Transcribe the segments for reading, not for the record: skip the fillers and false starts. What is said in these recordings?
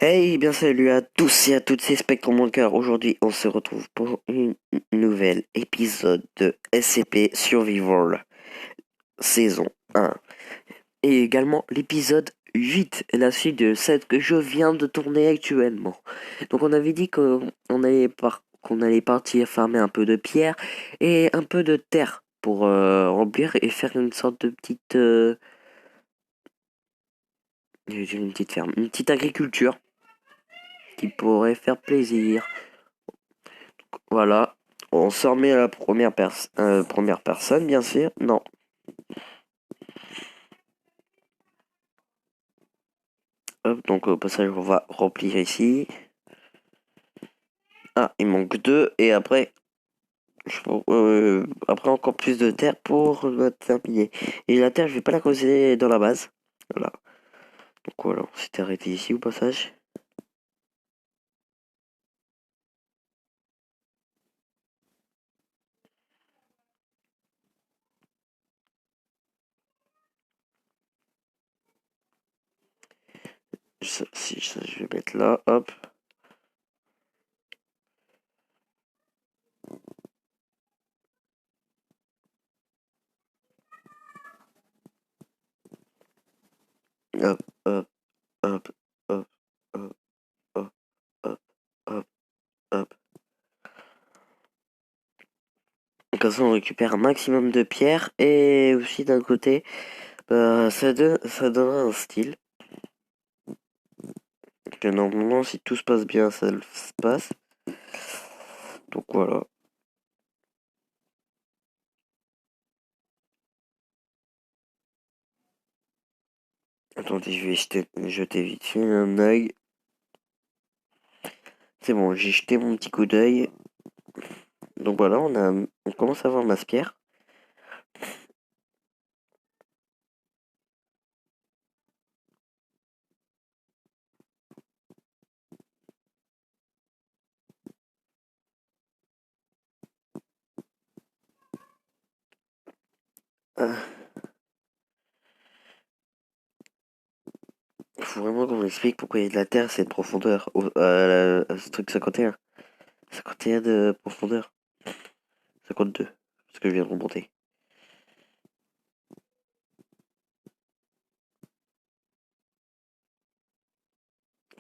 Hey, bien salut à tous et à toutes, c'est Spectre Mon Cœur. Aujourd'hui, on se retrouve pour une nouvelle épisode de SCP Survival, saison 1. Et également l'épisode 8, la suite de celle que je viens de tourner actuellement. Donc on avait dit qu'on allait partir farmer un peu de pierre et un peu de terre pour remplir et faire une sorte de une petite ferme, une petite agriculture qui pourrait faire plaisir. Voilà, on se remet à la première personne, bien sûr. Non. Hop, donc au passage, on va remplir ici. Ah, il manque deux. Et après, après encore plus de terre pour terminer. Et la terre, je vais pas la creuser dans la base. Voilà. Donc voilà, on s'était arrêté ici au passage. Ça, je vais mettre là, hop. Hop, hop, hop, hop, hop, hop, hop, hop, hop. Comme ça, on récupère un maximum de pierres. Et aussi d'un côté, ça donnera un style. Que normalement, si tout se passe bien, ça se passe. Donc voilà. Attendez, je vais jeter vite fait un œil. C'est bon, j'ai jeté mon petit coup d'œil. Donc voilà, on commence à avoir masse-pierre. Ah, faut vraiment qu'on m'explique pourquoi il y a de la terre, cette profondeur. À ce truc 51. 51 de profondeur. 52. Parce que je viens de remonter.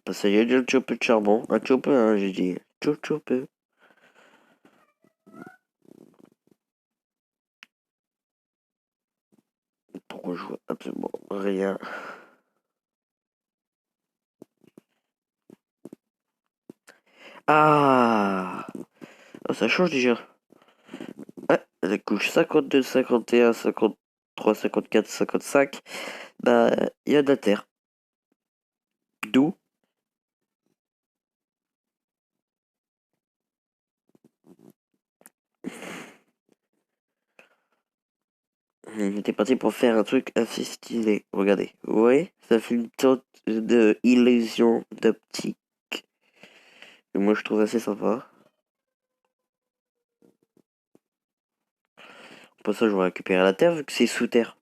Parce qu'il y a déjà un petit peu de charbon. Un petit peu, hein, j'ai dit. Petit peu. Pourquoi je vois absolument rien. Ah, ah, ça change déjà. Ouais, la couche 52, 51, 53, 54, 55, bah, il y a de la terre. D'où on était parti pour faire un truc assez stylé. Regardez, vous voyez, ça fait une sorte de illusion d'optique. Que moi, je trouve assez sympa. Pour ça, je vais récupérer la terre vu que c'est sous terre.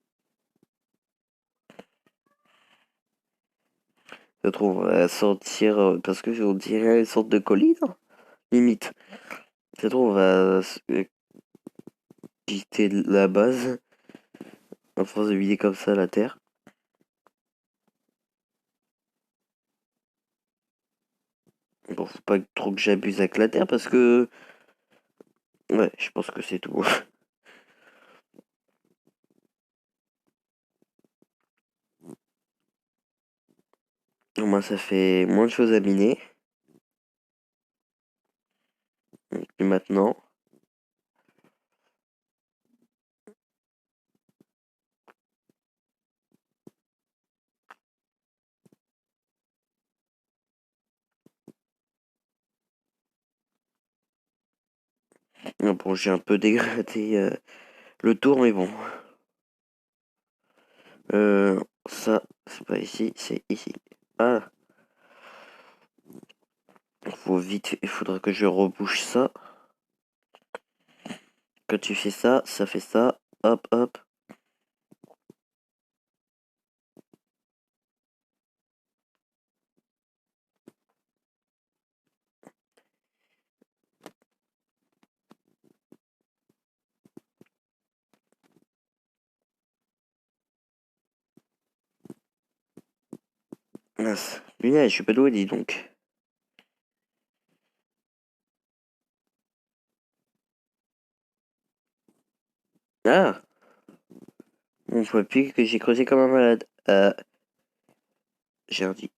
Je trouve à sortir parce que on dirait une sorte de colline, hein, limite. Je trouve à quitter la base à force de vider comme ça la terre. Bon, faut pas trop que j'abuse avec la terre parce que ouais, je pense que c'est tout. Au moins, ça fait moins de choses à miner. Et maintenant, bon, j'ai un peu dégradé le tour, mais bon. Ça, c'est pas ici, c'est ici. Ah, faut vite, il faudra que je rebouche ça. Quand tu fais ça, ça fait ça. Hop, hop. Mince. Punaise, je suis pas doué, dis donc. Ah! On voit plus que j'ai creusé comme un malade. J'ai un dit.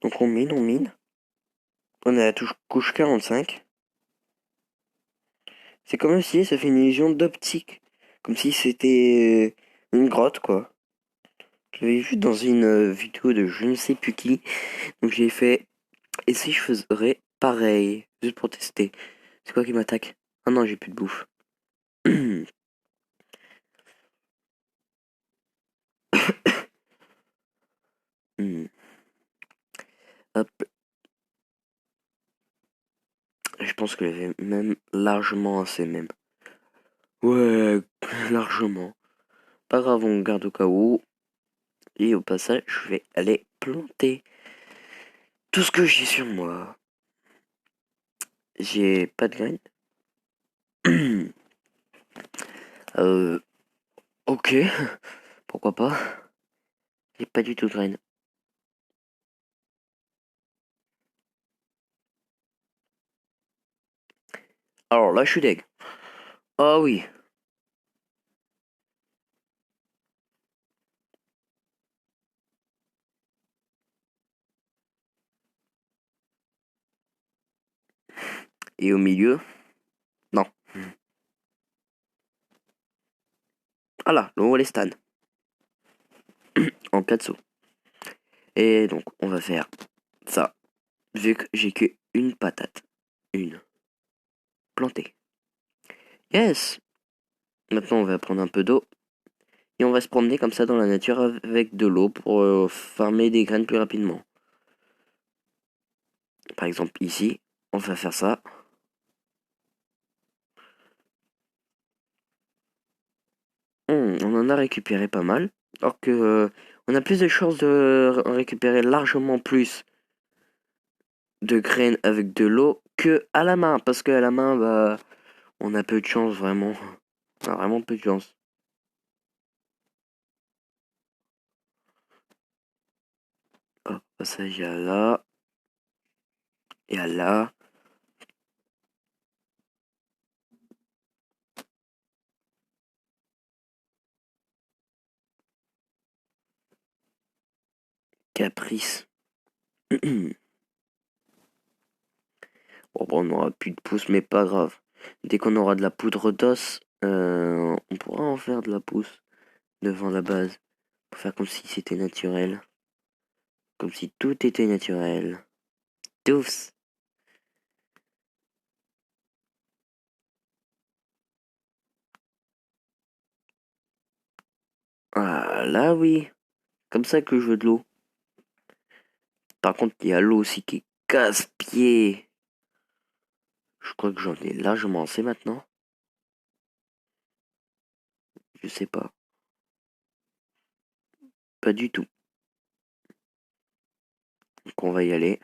Donc on mine. On est à la couche 45. C'est comme si ça fait une illusion d'optique. Comme si c'était une grotte, quoi. Je l'avais vu dans une vidéo de je ne sais plus qui. Donc j'ai fait, et si je faisais pareil, juste pour tester. C'est quoi qui m'attaque? Ah non, j'ai plus de bouffe. Hmm. Hop, je pense que j'avais même largement assez même. Ouais, largement. Pas grave, on garde au cas où. Et au passage, je vais aller planter tout ce que j'ai sur moi. J'ai pas de graines. euh, ok, pourquoi pas. J'ai pas du tout de graines. Alors là, je suis deg. Ah oui. Et au milieu? Non. Ah là, le les stands. En 4 sauts. Et donc, on va faire ça. Vu que j'ai qu'une patate. Une. Plantée. Yes! Maintenant, on va prendre un peu d'eau. Et on va se promener comme ça dans la nature avec de l'eau pour farmer des graines plus rapidement. Par exemple, ici, on va faire ça. On en a récupéré pas mal. Alors que on a plus de chances de récupérer largement plus de graines avec de l'eau que à la main. Parce que à la main, bah, on a peu de chance vraiment. On a vraiment peu de chance. Hop, passage à là. Et à là. Caprice. Bon, on n'aura plus de pouce, mais pas grave. Dès qu'on aura de la poudre d'os, on pourra en faire de la pousse devant la base. Pour faire comme si c'était naturel. Comme si tout était naturel. Tous. Ah là oui. Comme ça que je veux de l'eau. Par contre, il y a l'eau aussi qui est casse-pied. Je crois que j'en ai largement assez maintenant. Je sais pas. Pas du tout. Donc on va y aller.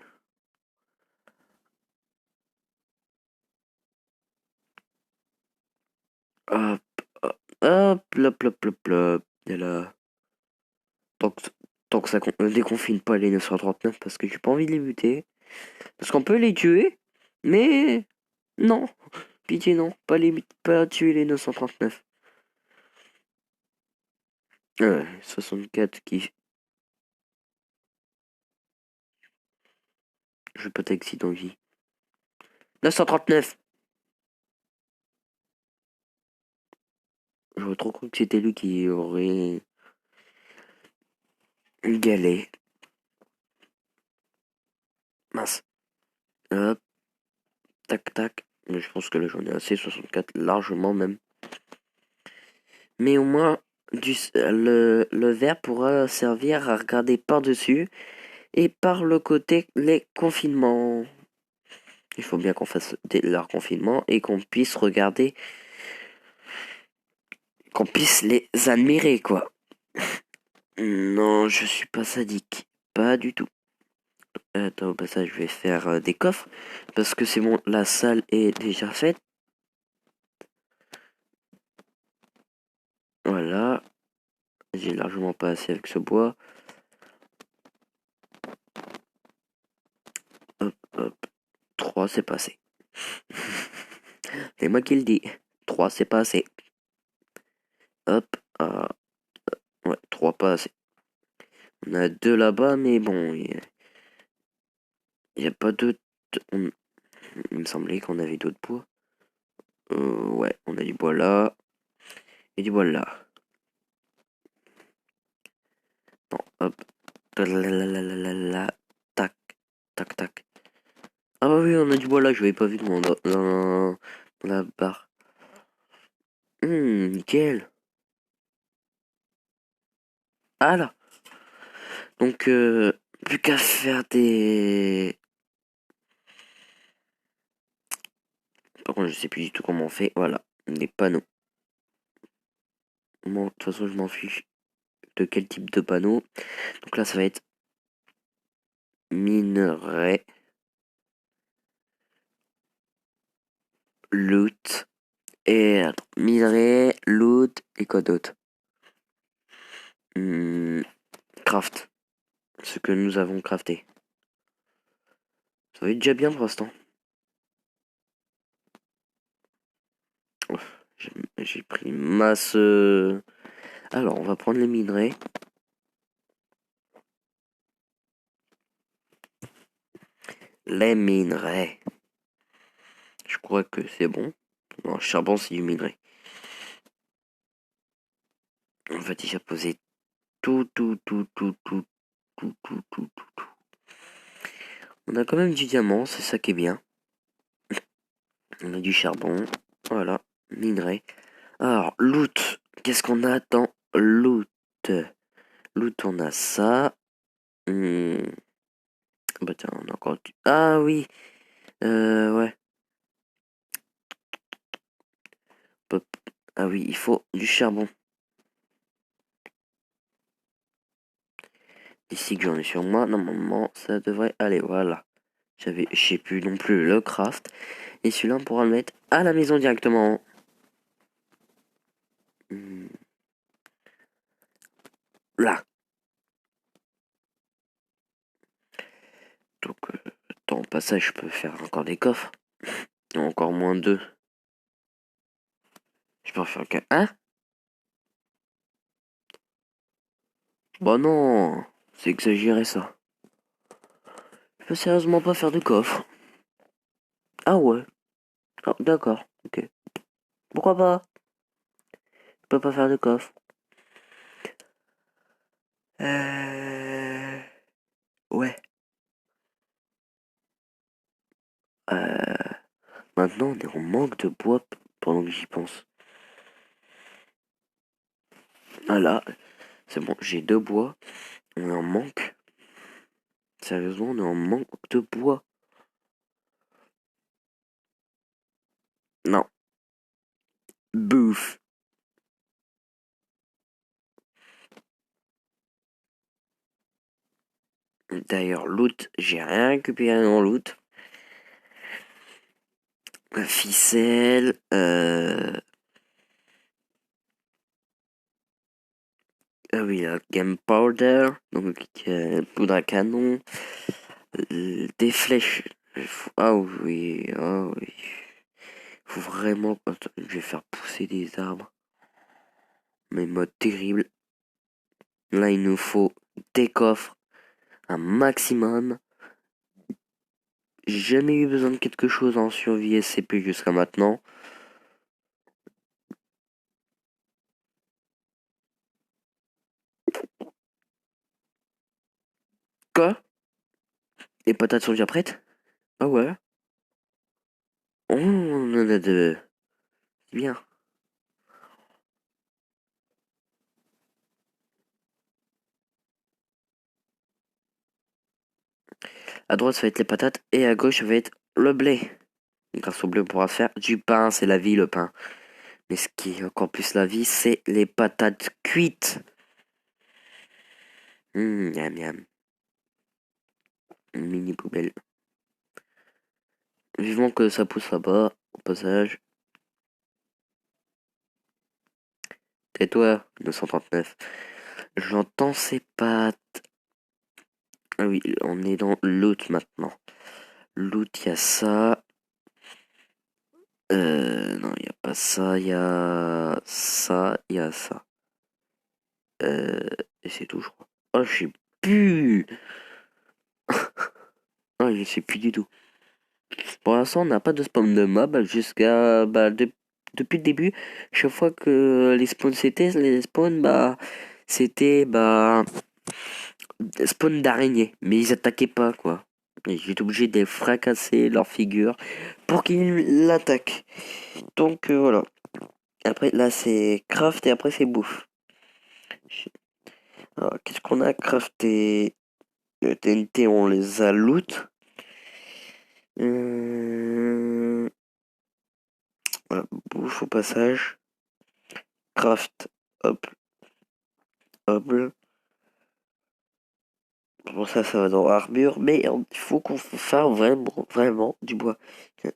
Hop, hop, hop, hop, hop, hop, hop. Et là. Tant que, tant que ça déconfine pas les 939 parce que j'ai pas envie de les buter. Parce qu'on peut les tuer, mais non. Pitié non, pas tuer les 939. 64 qui... Je veux pas d'accident vie. 939. J'aurais trop cru que c'était lui qui aurait une galet. Mince. Hop, tac, tac. Mais je pense que là j'en ai assez, 64 largement même. Mais au moins, le verre pourra servir à regarder par-dessus et par le côté les confinements. Il faut bien qu'on fasse leur confinement et qu'on puisse regarder qu'on puisse les admirer, quoi. Non, je suis pas sadique. Pas du tout. Attends, au passage, je vais faire des coffres. Parce que c'est bon, la salle est déjà faite. Voilà. J'ai largement pas assez avec ce bois. Hop, hop. 3, c'est pas assez. C'est moi qui le dis. 3, c'est pas assez. Hop. Ouais, 3, pas assez. On a 2 là-bas, mais bon, il y a pas d'autres. Il me semblait qu'on avait d'autres bois. Ouais, on a du bois là. Et du bois là. Non, hop. Tac, tac, tac. Ah bah oui, on a du bois là, je l'avais pas vu dans la barre. Nickel. Ah là. Donc, plus qu'à faire des... Par contre, je sais plus du tout comment on fait. Voilà, des panneaux. Bon, de toute façon, je m'en fiche de quel type de panneau. Donc là, ça va être minerai, loot, et attends, minerai, loot, et quoi d'autre? Craft. Ce que nous avons crafté. Ça va être déjà bien pour l'instant. J'ai pris masse. Alors, on va prendre les minerais. Les minerais. Je crois que c'est bon. Non, charbon, c'est du minerai. On va déjà poser tout. On a quand même du diamant, c'est ça qui est bien. On a du charbon. Voilà, minerai. Alors, loot. Qu'est-ce qu'on a dans loot? Loot, on a ça. Bah tiens, on a encore du... Ah oui. Ouais. Hop. Ah oui, il faut du charbon. Ici que j'en ai sur moi, normalement, ça devrait aller. Voilà. Je sais plus non plus le craft. Et celui-là, on pourra le mettre à la maison directement. Là. Donc, au passage, je peux faire encore des coffres. Encore moins 2. Je peux en faire qu'un. Hein? Bah non, c'est exagéré ça. Je peux sérieusement pas faire de coffre. Ah ouais. Oh, d'accord, ok. Pourquoi pas? Je peux pas faire de coffre. Euh... Ouais. Euh... Maintenant, on est en manque de bois pendant que j'y pense. Ah là, c'est bon, j'ai 2 bois. On est en manque. Sérieusement, on est en manque de bois. Non. Bouffe. D'ailleurs, loot, j'ai rien récupéré en loot. Ficelle, ah oui, gunpowder, donc poudre à canon, des flèches. Ah oui, ah oui. Faut vraiment. Attends, je vais faire pousser des arbres. Mais mode terrible. Là, il nous faut des coffres, un maximum. J'ai jamais eu besoin de quelque chose en survie SCP jusqu'à maintenant. Quoi? Les patates sont déjà prêtes? Ah ouais? Oh, on en a deux. C'est bien. À droite, ça va être les patates et à gauche, ça va être le blé. Grâce au blé, on pourra faire du pain. C'est la vie, le pain. Mais ce qui est encore plus la vie, c'est les patates cuites. Miam miam. Une mini poubelle. Vivement que ça pousse là-bas, au passage. Tais-toi, 939. J'entends ces pattes. Ah oui, on est dans l'autre maintenant. L'autre, il y a ça. Non, il n'y a pas ça, il y a ça, il y a ça. Et c'est tout, je crois. Oh, je sais plus. Ah, je sais plus du tout. Pour l'instant, on n'a pas de spawn de mob jusqu'à depuis le début. Chaque fois que les spawns c'était spawn d'araignées, mais ils attaquaient pas quoi. Et j'étais obligé de fracasser leur figure pour qu'ils l'attaquent. Donc voilà. Après là c'est craft et après c'est bouffe. Alors qu'est-ce qu'on a crafté? Le TNT on les a loot. Voilà, bouffe au passage. Craft, hop, hop. Bon, ça va dans armure, mais il faut qu'on fasse vraiment, vraiment du bois.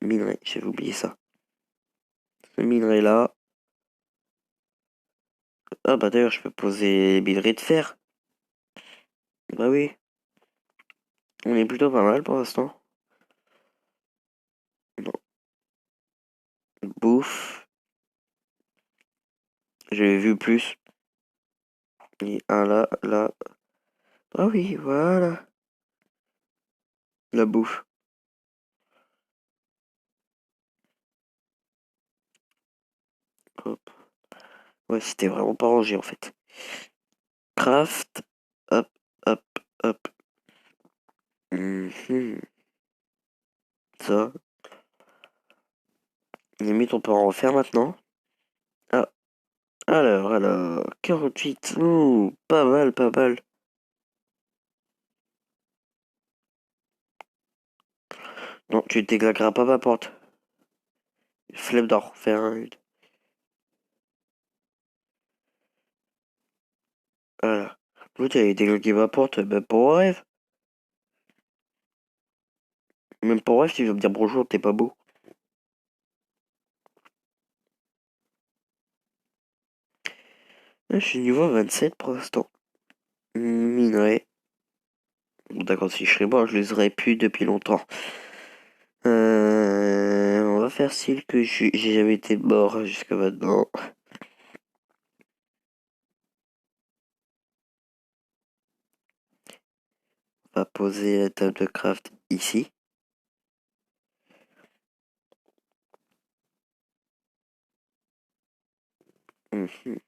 Minerai, j'avais oublié ça. Ce minerai là. Ah bah d'ailleurs, je peux poser les minerais de fer. Bah oui, on est plutôt pas mal pour l'instant. Non, bouffe. J'avais vu plus. Et un là, là. Ah oui, voilà. La bouffe. Hop. Ouais, c'était vraiment pas rangé en fait. Craft. Hop, hop, hop. Mhm. Ça. Limite, on peut en refaire maintenant. Ah, alors, 48. Ouh, pas mal, pas mal. Non, tu déglaqueras pas ma porte. Flemme d'en refaire un. Voilà. L'autre, il avait déglaqué ma porte, même pour rêve. Même pour rêve, tu vas me dire bonjour, t'es pas beau. Ah, je suis niveau 27 pour l'instant. Minerai. Bon, d'accord, si je serais mort, je les aurais pu depuis longtemps. On va faire style que j'ai jamais été mort jusqu'à maintenant. On va poser la table de craft ici. Mhm.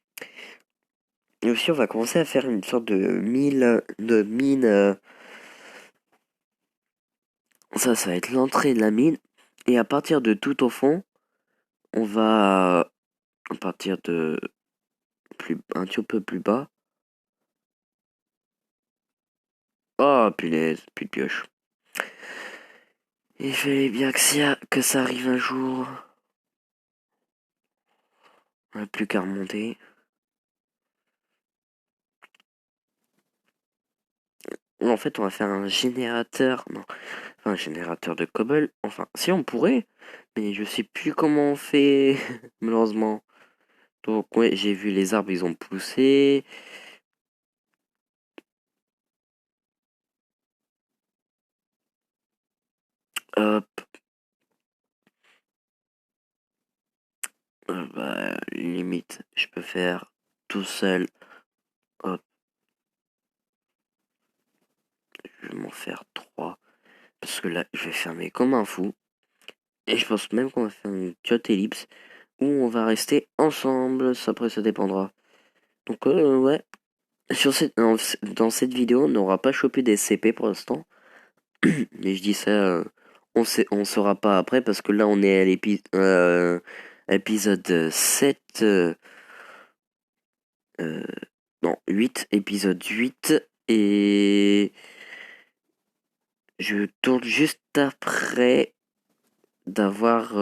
Et aussi, on va commencer à faire une sorte de mine. Ça va être l'entrée de la mine. Et à partir de tout au fond, on va, à partir de un petit peu plus bas. Oh, punaise, plus de pioche. Il fallait bien que ça arrive un jour. On n'a plus qu'à remonter. En fait, on va faire un générateur. Non, enfin, un générateur de cobble. Enfin, si on pourrait. Mais je sais plus comment on fait, malheureusement. Donc, ouais, j'ai vu les arbres, ils ont poussé. Hop. Bah, limite, je peux faire tout seul. Hop, je vais m'en faire 3. Parce que là, je vais fermer comme un fou. Et je pense même qu'on va faire une cote ellipse. Où on va rester ensemble. Ça, après, ça dépendra. Donc, ouais. Dans cette vidéo, on n'aura pas chopé des CP pour l'instant. Mais je dis ça, on saura pas après parce que là on est à l'épisode 7, euh, non 8, épisode 8 et je tourne juste après d'avoir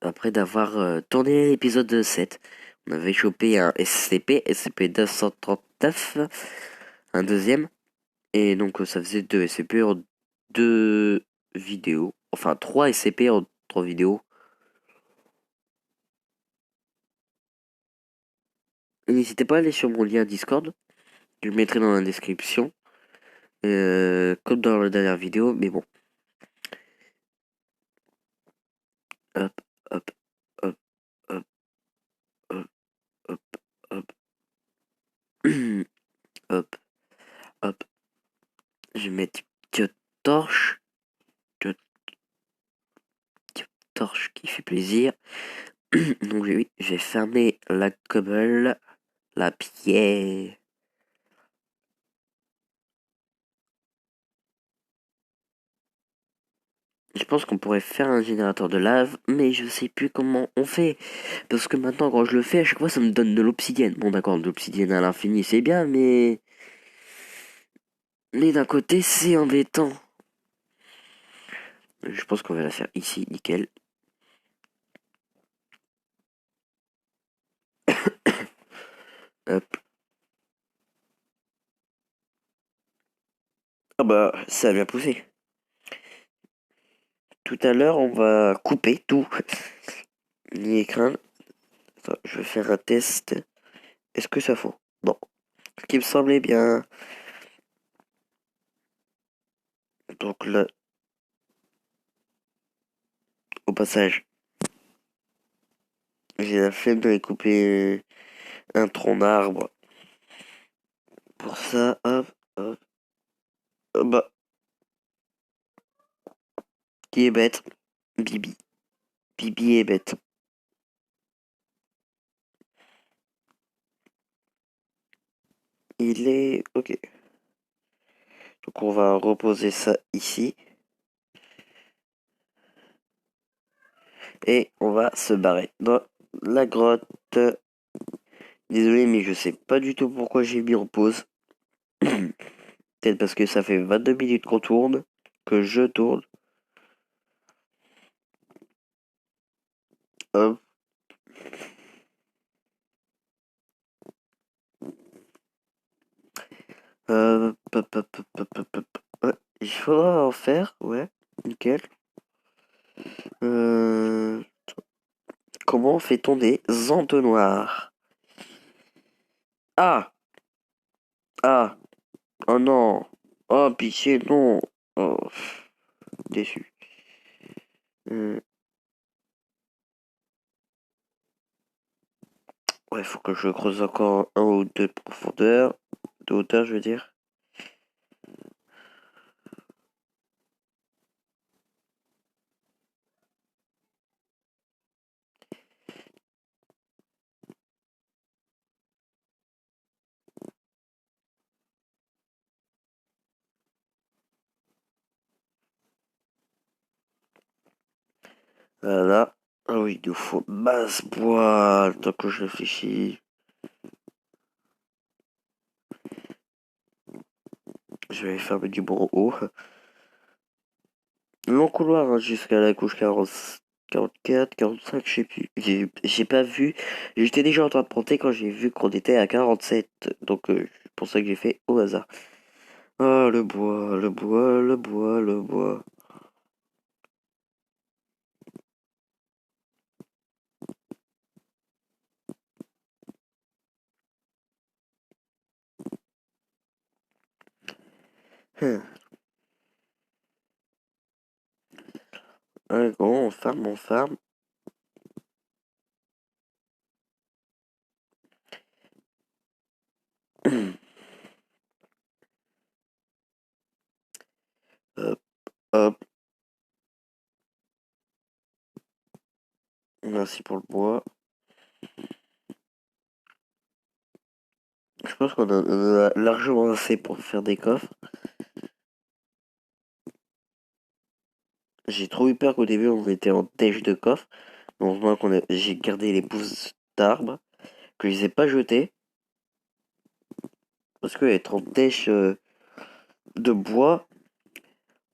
après d'avoir tourné l'épisode 7. On avait chopé un SCP-939, un deuxième. Et donc ça faisait deux SCP en deux vidéos. Enfin, trois SCP en trois vidéos. Et n'hésitez pas à aller sur mon lien Discord. Je le mettrai dans la description. Comme dans la dernière vidéo. Mais bon. Hop, hop, hop, hop, hop, hop, hop. Hop, hop. Je vais mettre une torche. Une torche qui fait plaisir. Donc oui, j'ai fermé la cobble, la pierre. Je pense qu'on pourrait faire un générateur de lave, mais je sais plus comment on fait. Parce que maintenant, quand je le fais, à chaque fois, ça me donne de l'obsidienne. Bon, d'accord, de l'obsidienne à l'infini, c'est bien, mais... Mais d'un côté, c'est embêtant. Je pense qu'on va la faire ici, nickel. Hop. Ah bah, ça a bien poussé. Tout à l'heure, on va couper tout. L'écran. Attends, je vais faire un test. Est-ce que ça faut? Bon. Ce qui me semblait bien. Donc là, au passage, j'ai la flemme de couper un tronc d'arbre. Pour ça, hop, hop. Bah, qui est bête? Bibi. Bibi est bête. Il est... Ok. Donc on va reposer ça ici. Et on va se barrer dans la grotte. Désolé, mais je sais pas du tout pourquoi j'ai mis en pause. Peut-être parce que ça fait 22 minutes qu'on tourne. Que je tourne. Hop. Hop, hop, hop, hop, hop, hop. Ouais, il faudra en faire, ouais, nickel. Euh, Comment fait-on des entonnoirs? Ah! Ah! Oh non! Oh, pitié, non! Oh, déçu. Euh, ouais, faut que je creuse encore un ou deux de profondeur. De hauteur, je veux dire. Voilà. Ah oui, il nous faut masse bois. Tant que je réfléchis. Je vais faire du bon haut. Long couloir hein, jusqu'à la couche 40, 44, 45, je sais plus. J'ai pas vu. J'étais déjà en train de compter quand j'ai vu qu'on était à 47. Donc c'est pour ça que j'ai fait au hasard. Ah le bois, le bois, le bois, le bois. Hum. Allez, bon, on farm, on farm. Hop, hop. Merci pour le bois. Je pense qu'on a largement assez pour faire des coffres. J'ai trop eu peur qu'au début on était en déj de coffre. Donc moi j'ai gardé les pousses d'arbres que je les ai pas jetés. Parce que être en déj de bois,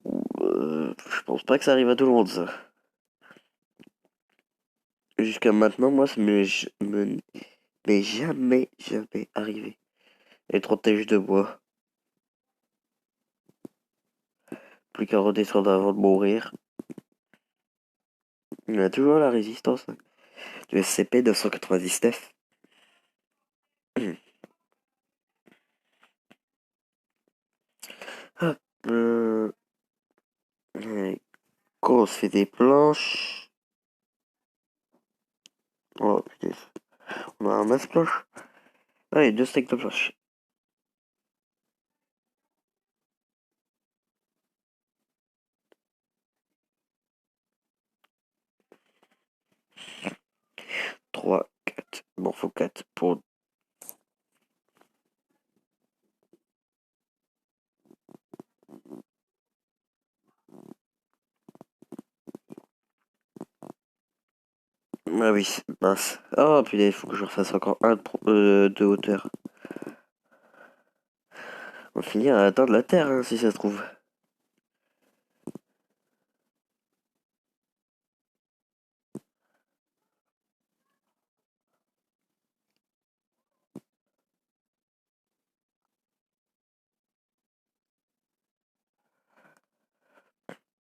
je pense pas que ça arrive à tout le monde ça. Jusqu'à maintenant, moi, m'est jamais arrivé. Les trotèges de bois. Plus qu'à redescendre avant de mourir. Il y a toujours la résistance, hein. Du SCP-999. Hop. Ouais. Quand on se fait des planches. Oh putain. On a un masse planche. Ah, il y a 2 stacks de planches. Trois, 4. Bon, faut 4 pour. Ah oui, mince. Oh putain, il faut que je refasse encore de hauteur. On va finir à atteindre la Terre, hein, si ça se trouve.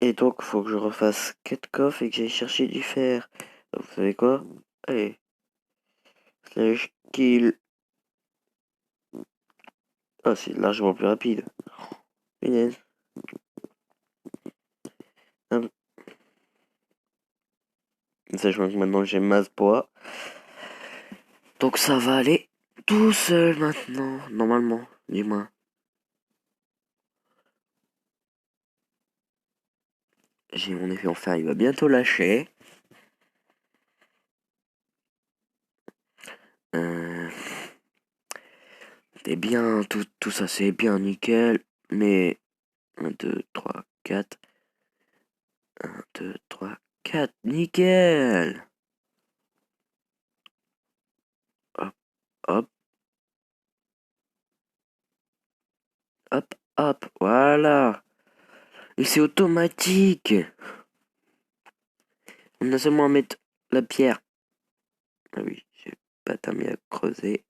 Et donc, faut que je refasse 4 coffres et que j'aille chercher du fer. Donc, vous savez quoi? Allez, slash kill. Ah, c'est largement plus rapide. Punaise. Hop. Sachant que maintenant j'ai masse poids. Donc ça va aller tout seul maintenant. Normalement, dis-moi. J'ai mon effet en fer, il va bientôt lâcher. Euh, c'est bien, tout ça c'est bien nickel. Mais 1, 2, 3, 4. 1, 2, 3, 4. Nickel. Hop, hop, hop, hop. Voilà. Et c'est automatique. On a seulement à mettre la pierre. Ah oui, j'ai pas terminé à creuser.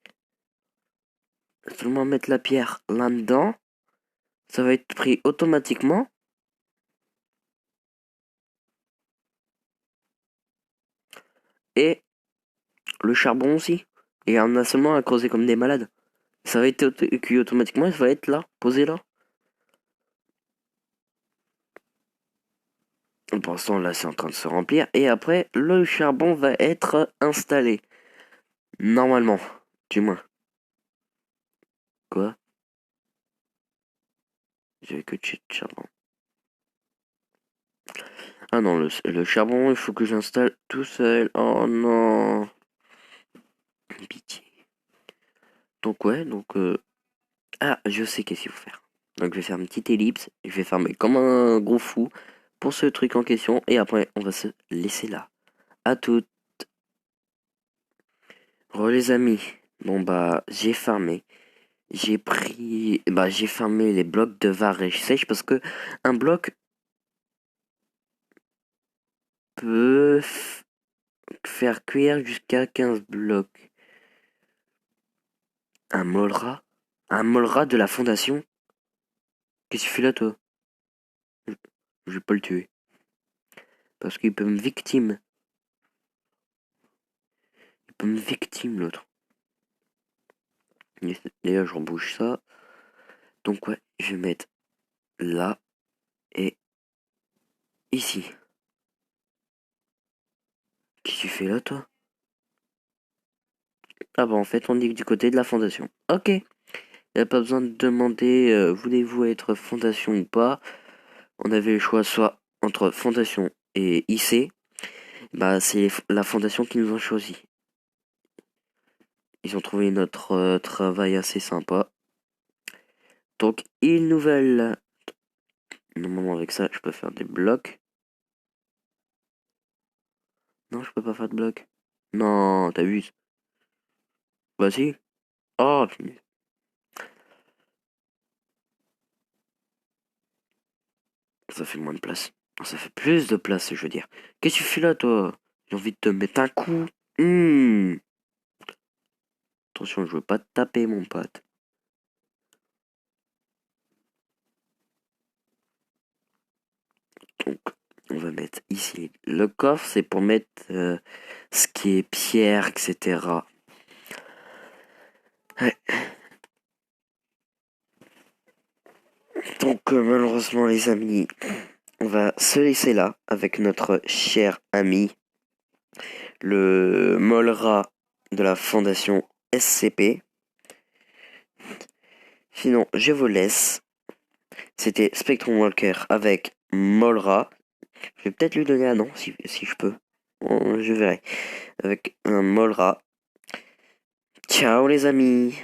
Seulement mettre la pierre là-dedans. Ça va être pris automatiquement. Et le charbon aussi. Et on a seulement à creuser comme des malades. Ça va être cuit automatiquement, ça va être là, posé là. Pour l'instant, là, c'est en train de se remplir. Et après, le charbon va être installé. Normalement. Du moins. Quoi? J'avais que de charbon. Ah non, le charbon, il faut que j'installe tout seul. Oh non. Pitié. Donc ouais, ah, je sais qu'est-ce qu'il faut faire. Donc je vais faire une petite ellipse. Je vais farmer comme un gros fou pour ce truc en question. Et après, on va se laisser là. À toutes. Les amis. Bon bah, j'ai farmé. J'ai farmé les blocs de varech sèche parce que un bloc peut faire cuire jusqu'à 15 blocs. Un molra? Un molra de la fondation? Qu'est-ce que tu fais là, toi? Je vais pas le tuer. Parce qu'il peut me victime. Il peut me victime, l'autre. D'ailleurs, je rebouche ça. Donc, ouais, je vais mettre là et ici. Qu'est-ce que tu fais là, toi? Ah bah, en fait, on est du côté de la fondation. Ok. Il n'y a pas besoin de demander voulez-vous être fondation ou pas. On avait le choix soit entre fondation et IC. Bah, c'est la fondation qui nous ont choisi. Ils ont trouvé notre travail assez sympa. Donc, une nouvelle. Normalement, avec ça, je peux faire des blocs. Non, je peux pas faire de blocs. Non, t'as vu? Bah si. Oh, punaise. Ça fait moins de place. Ça fait plus de place, je veux dire. Qu'est-ce que tu fais là, toi? J'ai envie de te mettre un coup. Attention, je veux pas te taper, mon pote. Donc, on va mettre ici. Le coffre, c'est pour mettre ce qui est pierre, etc. Ouais. Donc, malheureusement, les amis, on va se laisser là avec notre cher ami, le Molra de la fondation SCP. Sinon, je vous laisse. C'était Spectrum Walker avec Molra. Je vais peut-être lui donner un nom si je peux. Bon, je verrai. Avec un Molra. Ciao les amis.